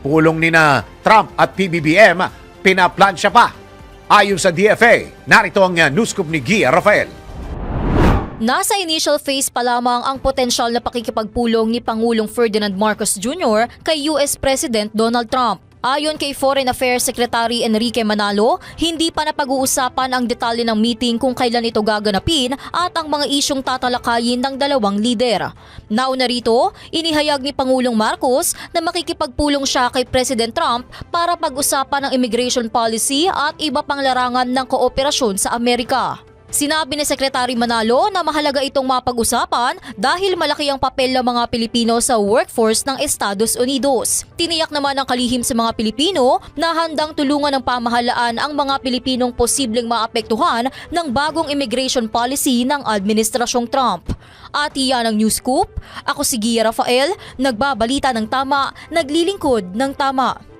pulong nina Trump at PBBM, pinaplansya pa. Ayon sa DFA, narito ang news scoop ni Gia Rafael. Nasa initial phase pa lamang ang potensyal na pakikipagpulong ni Pangulong Ferdinand Marcos Jr. kay US President Donald Trump. Ayon kay Foreign Affairs Secretary Enrique Manalo, hindi pa napag-uusapan ang detalye ng meeting kung kailan ito gaganapin at ang mga isyong tatalakayin ng dalawang lider. Nauna rito, inihayag ni Pangulong Marcos na makikipagpulong siya kay President Trump para pag-usapan ang immigration policy at iba pang larangan ng kooperasyon sa Amerika. Sinabi ni Secretary Manalo na mahalaga itong mapag-usapan dahil malaki ang papel ng mga Pilipino sa workforce ng Estados Unidos. Tiniyak naman ng kalihim sa mga Pilipino na handang tulungan ng pamahalaan ang mga Pilipinong posibleng maapektuhan ng bagong immigration policy ng Administrasyong Trump. At iyan ang News Scoop. Ako si Gia Rafael, nagbabalita ng tama, naglilingkod ng tama.